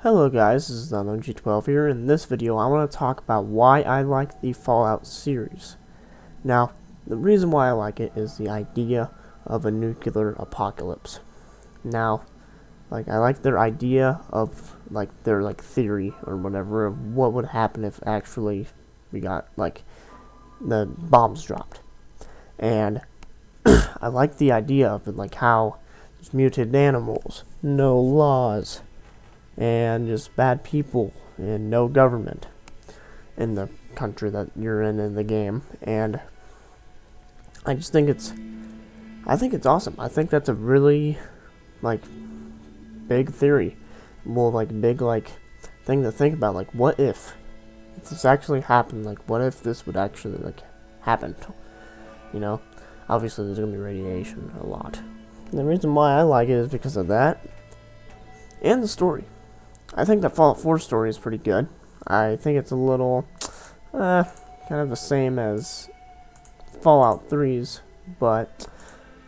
Hello guys, this is G12 here. In this video I want to talk about why I like the Fallout series. Now, the reason why I like it is the idea of a nuclear apocalypse. Now, I like their idea of, their, theory or whatever of what would happen if actually we got, the bombs dropped. And I like the idea of it, how there's mutated animals, no laws, and just bad people and no government in the country that you're in the game. And I just think it's awesome. I think that's a really big theory, well, big thing to think about. What if this actually happened? What if this would actually happen? Obviously there's gonna be radiation a lot. And the reason why I like it is because of that and the story. I think the Fallout 4 story is pretty good. I think it's a little, kind of the same as Fallout 3's, but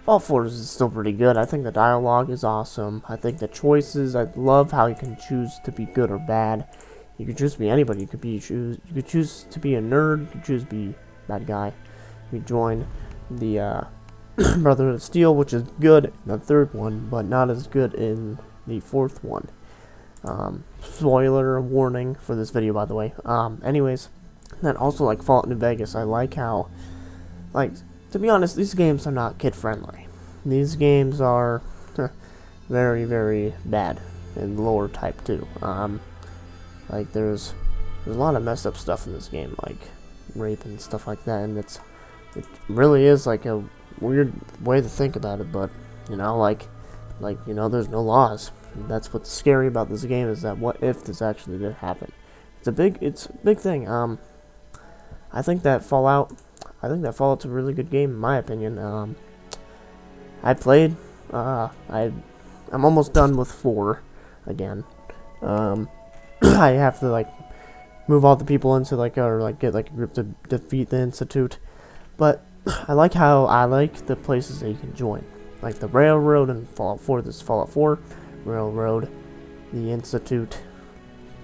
Fallout 4's is still pretty good. I think the dialogue is awesome. I think the choices, I love how you can choose to be good or bad. You could choose to be anybody. You could choose to be a nerd. You could choose to be a bad guy. You join the Brotherhood of Steel, which is good in the third one, but not as good in the fourth one. Spoiler warning for this video, by the way. Anyways, then also Fallout New Vegas, I like how, to be honest, these games are not kid friendly. These games are very, very bad and lore type too. There's a lot of messed up stuff in this game, like rape and stuff like that, and it really is a weird way to think about it, but there's no laws. That's what's scary about this game, is that what if this actually did happen? It's a big thing. I think that Fallout's a really good game in my opinion. I played, I'm almost done with 4 again. I have to move all the people into get a group to defeat the Institute, but I like the places that you can join, like the Railroad in Fallout 4. This is Fallout 4. Railroad, the Institute,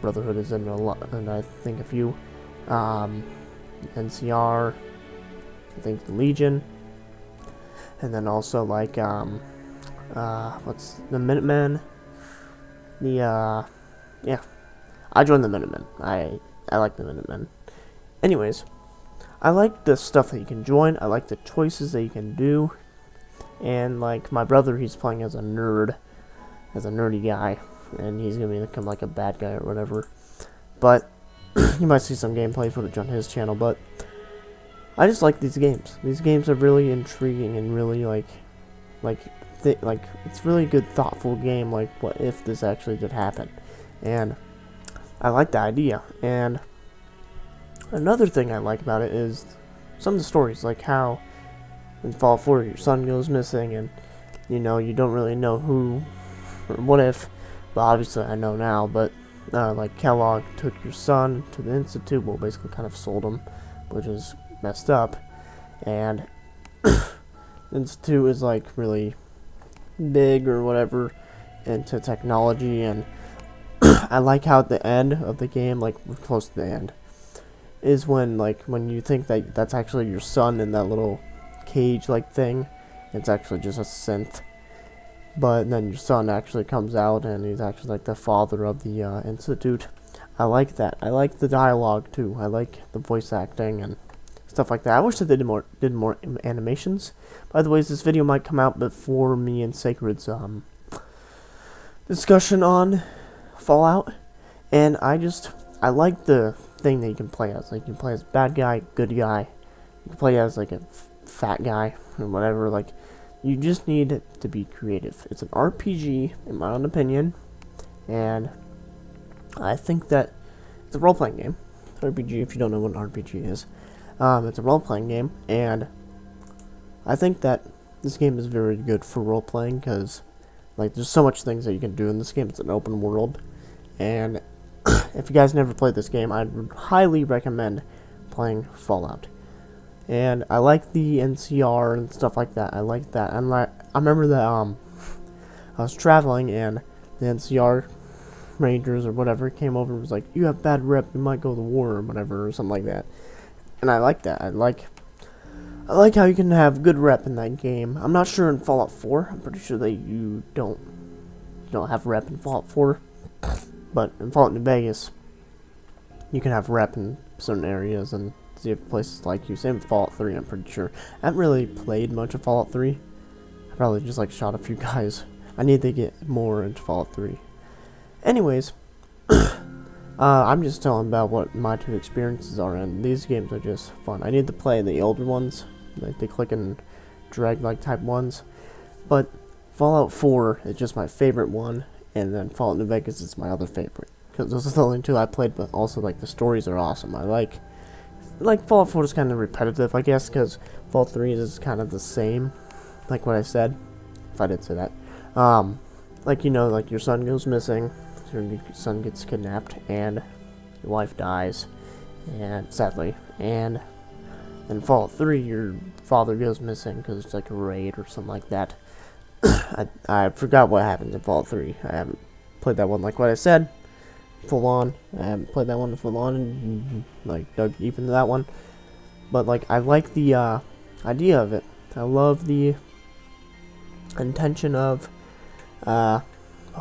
Brotherhood is in a lot, and I think a few, NCR, I think the Legion, and then also what's the Minutemen? Yeah, I joined the Minutemen. I like the Minutemen. Anyways, I like the stuff that you can join. I like the choices that you can do, and my brother, he's playing as a nerd. As a nerdy guy, and he's gonna become a bad guy or whatever. But you might see some gameplay footage on his channel. But I just like these games. These games are really intriguing and really it's really good, thoughtful game. What if this actually did happen? And I like the idea. And another thing I like about it is some of the stories, how in Fallout 4 your son goes missing, and you don't really know who. What if, well, obviously I know now, but Kellogg took your son to the Institute, well, basically kind of sold him, which is messed up, and the Institute is really big or whatever into technology, and I like how at the end of the game, we're close to the end, is when when you think that that's actually your son in that little cage thing, it's actually just a synth. But then your son actually comes out, and he's actually the father of the Institute. I like that. I like the dialogue too. I like the voice acting and stuff like that. I wish they did more animations. By the way, this video might come out before me and Sacred's discussion on Fallout, and I like the thing that you can play as. You can play as bad guy, good guy. You can play as a fat guy or whatever. You just need to be creative. It's an RPG, in my own opinion, and I think that it's a role-playing game. RPG, if you don't know what an RPG is, it's a role-playing game, and I think that this game is very good for role-playing, because there's so much things that you can do in this game. It's an open world, and if you guys never played this game, I would highly recommend playing Fallout. And I like the NCR and stuff like that. I like that. And I remember that I was traveling, and the NCR Rangers or whatever came over and was like, you have bad rep, you might go to war or whatever, or something like that. And I like that. I like how you can have good rep in that game. I'm not sure in Fallout 4. I'm pretty sure that you don't have rep in Fallout 4. But in Fallout New Vegas, you can have rep in certain areas and see if places like you. Same with Fallout 3, I'm pretty sure. I haven't really played much of Fallout 3. I probably just like shot a few guys. I need to get more into Fallout 3. Anyways, I'm just telling about what my two experiences are, and these games are just fun. I need to play the older ones, like the click and drag like type ones, but Fallout 4 is just my favorite one, and then Fallout New Vegas is my other favorite, because those are the only two I played, but also like the stories are awesome. I like Fallout 4 is kind of repetitive, I guess, because Fallout 3 is kind of the same, like what I said, if I did say that. Like, you know, like your son goes missing, your son gets kidnapped, and your wife dies, and sadly, and in Fallout 3, your father goes missing because it's like a raid or something like that. I forgot what happens in Fallout 3. I haven't played that one, like what I said, full on. I haven't played that one full on and like dug deep into that one. But like, I like the idea of it. I love the intention of a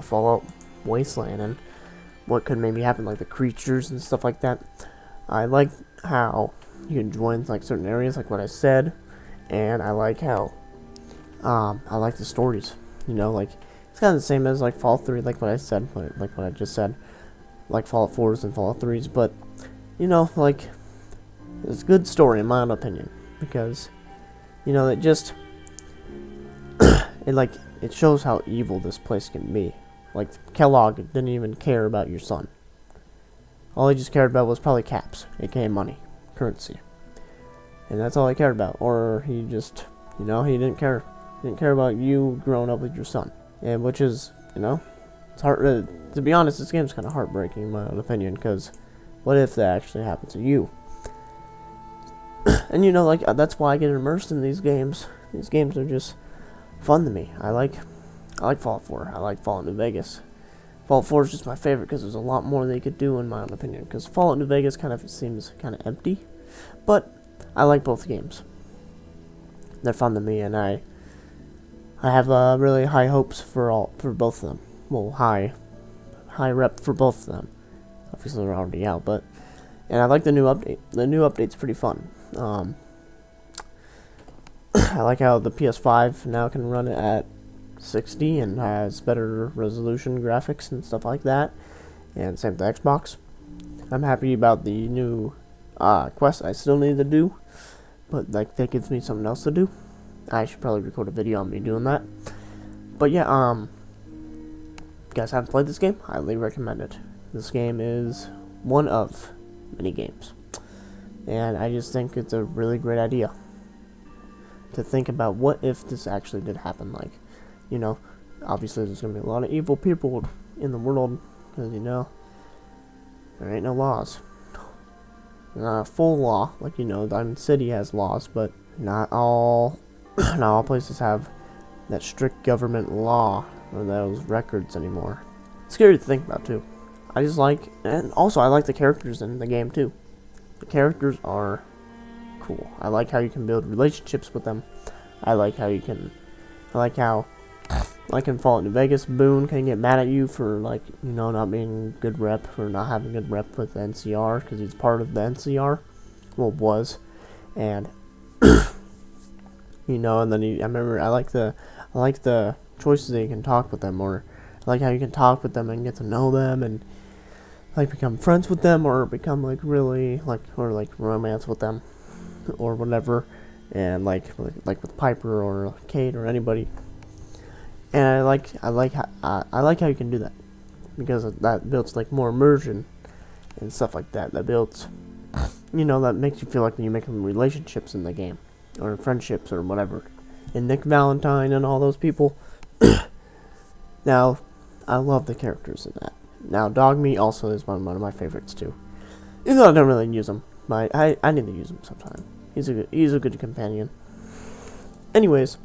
Fallout wasteland and what could maybe happen, like the creatures and stuff like that. I like how you can join like certain areas, like what I said, and I like how I like the stories. You know, like it's kind of the same as like Fallout 3, like what I said, like what I just said, like Fallout 4s and Fallout 3s. But you know, like it's a good story in my own opinion, because you know it just it shows how evil this place can be. Like, Kellogg didn't even care about your son. All he just cared about was probably caps, aka money, currency. And that's all he cared about. Or he just, you know, he didn't care. He didn't care about you growing up with your son. And which is, you know, it's hard to be honest, this game's kind of heartbreaking in my own opinion, because what if that actually happened to you? And you know, like, that's why I get immersed in these games. These games are just fun to me. I like Fallout 4. I like Fallout New Vegas. Fallout 4 is just my favorite because there's a lot more they could do in my own opinion. Because Fallout New Vegas kind of seems kind of empty, but I like both games. They're fun to me, and I have really high hopes for both of them. Well, high rep for both of them. Obviously, they're already out, and I like the new update. The new update's pretty fun. I like how the PS5 now can run it at 60 and has better resolution graphics and stuff like that, and same with the Xbox. I'm happy about the new quest I still need to do, but like that gives me something else to do. I should probably record a video on me doing that. But yeah, if you guys haven't played this game, highly recommend it. This game is one of many games, and I just think it's a really great idea to think about what if this actually did happen. Like, you know, obviously there's going to be a lot of evil people in the world, because, you know, there ain't no laws. Not a full law, like, you know, Diamond City has laws, but not all places have that strict government law or those records anymore. It's scary to think about, too. And also I like the characters in the game, too. The characters are cool. I like how you can build relationships with them. I like how like in Fallout New Vegas, Boone can get mad at you for, like, you know, not being good rep or not having good rep with the NCR, because he's part of the NCR. Well, was. And you know, and then I remember I like the choices that you can talk with them, or I like how you can talk with them and get to know them and like become friends with them, or become like really like romance with them or whatever. And like with Piper or Kate or anybody. And I like how you can do that, because that builds like more immersion and stuff like that. That builds, you know, that makes you feel like you're making relationships in the game, or friendships or whatever. And Nick Valentine and all those people. Now, I love the characters in that. Now, Dog Meat also is one of my favorites too. Even though I don't really use him, but I need to use him sometime. He's a good companion. Anyways,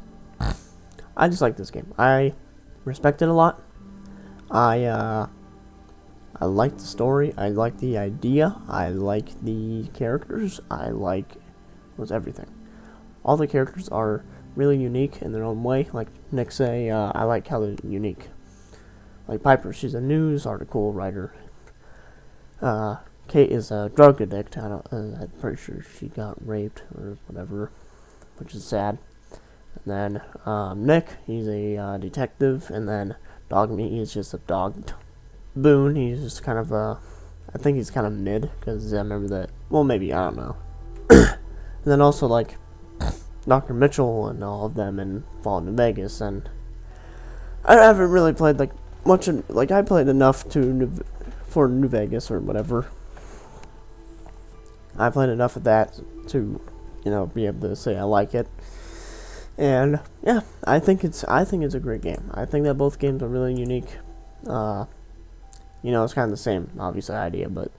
I just like this game. I respect it a lot. I I like the story, I like the idea, I like the characters, was everything. All the characters are really unique in their own way. Like Nick say, I like how they're unique. Like Piper, she's a news article writer. Kate is a drug addict. I'm pretty sure she got raped or whatever, which is sad. And then Nick, he's a detective, and then Dog Meat, he's just a dog. Boone, he's just kind of I think he's kind of mid, because I remember that. Well, maybe, I don't know. And then also like Dr. Mitchell and all of them in Fallout New Vegas, and I haven't really played like much. Like I played enough for New Vegas or whatever. I played enough of that to, be able to say I like it. And yeah, I think it's a great game. I think that both games are really unique. It's kind of the same, obviously, idea, but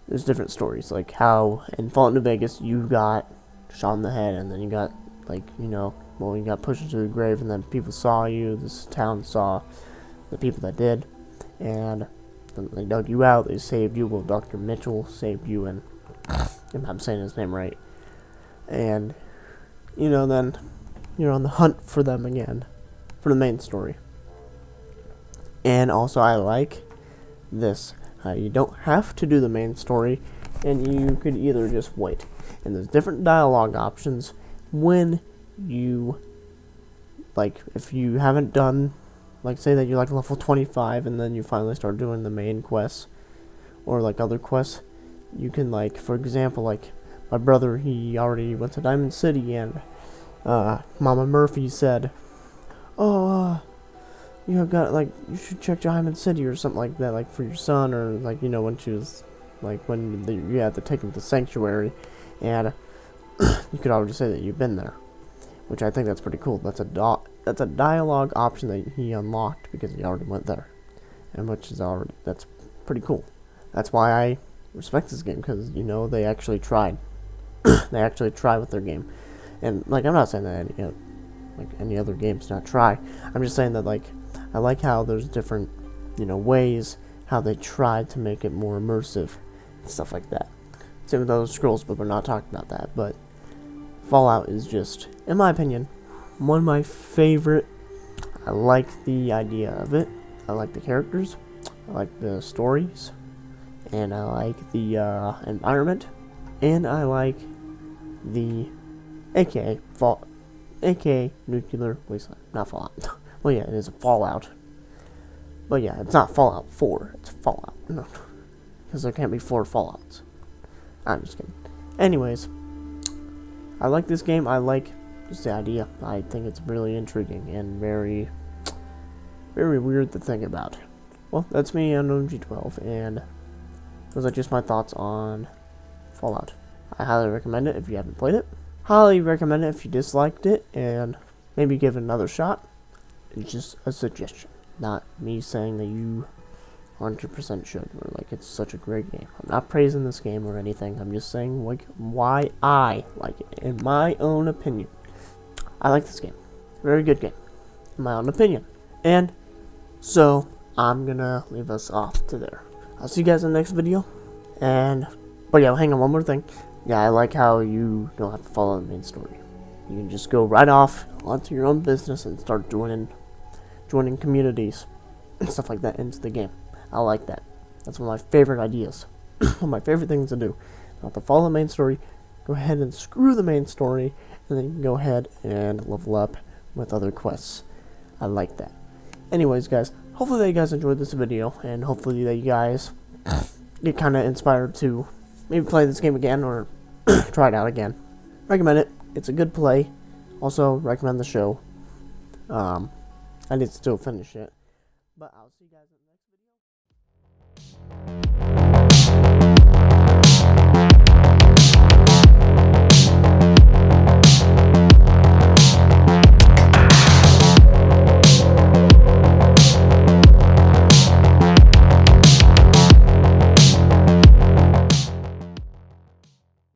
there's different stories. Like how in Fallout New Vegas you got shot in the head, and then you got you got pushed into the grave, and then people saw you. This town saw the people that did, and then they dug you out. They saved you. Well, Dr. Mitchell saved you, and if I'm saying his name right, and then you're on the hunt for them again, for the main story. And also, I like this. You don't have to do the main story, and you could either just wait. And there's different dialogue options when you, if you haven't done, say that you're level 25, and then you finally start doing the main quests, or other quests, you can, for example, my brother, he already went to Diamond City, and Mama Murphy said, oh, you should check Diamond City or something like that, for your son, or when she was, when you had to take him to Sanctuary, and you could already say that you've been there, which I think that's pretty cool. That's a dialogue option that he unlocked because he already went there, and that's pretty cool. That's why I respect this game, because they actually tried. They actually tried with their game, and I'm not saying that any other games not try. I'm just saying that I like how there's different ways how they tried to make it more immersive and stuff like that. Same with those scrolls, but we're not talking about that. But Fallout is just, in my opinion, one of my favorite. I like the idea of it. I like the characters. I like the stories, and I like the environment, and I like the AKA Nuclear Wasteland, not Fallout. Well, yeah, it is a Fallout. But yeah, it's not Fallout 4, it's Fallout. No, because there can't be 4 Fallouts. I'm just kidding. Anyways, I like this game. I like just the idea. I think it's really intriguing and very, very weird to think about. Well, that's me, Unknown G12, and those are just my thoughts on Fallout. I highly recommend it if you haven't played it. Highly recommend it if you disliked it, and maybe give it another shot. It's just a suggestion, not me saying that you 100% should, or it's such a great game. I'm not praising this game or anything. I'm just saying why I like it. In my own opinion, I like this game. Very good game, in my own opinion. And so I'm gonna leave us off to there. I'll see you guys in the next video. But yeah, hang on, one more thing. Yeah, I like how you don't have to follow the main story. You can just go right off onto your own business and start joining communities and stuff like that into the game. I like that. That's one of my favorite ideas. One of my favorite things to do. Not to follow the main story. Go ahead and screw the main story, and then you can go ahead and level up with other quests. I like that. Anyways, guys, hopefully that you guys enjoyed this video, and hopefully that you guys get kind of inspired to maybe play this game again, or try it out again. Recommend it. It's a good play. Also, recommend the show. I need to still finish it. But I'll see you guys in the next video.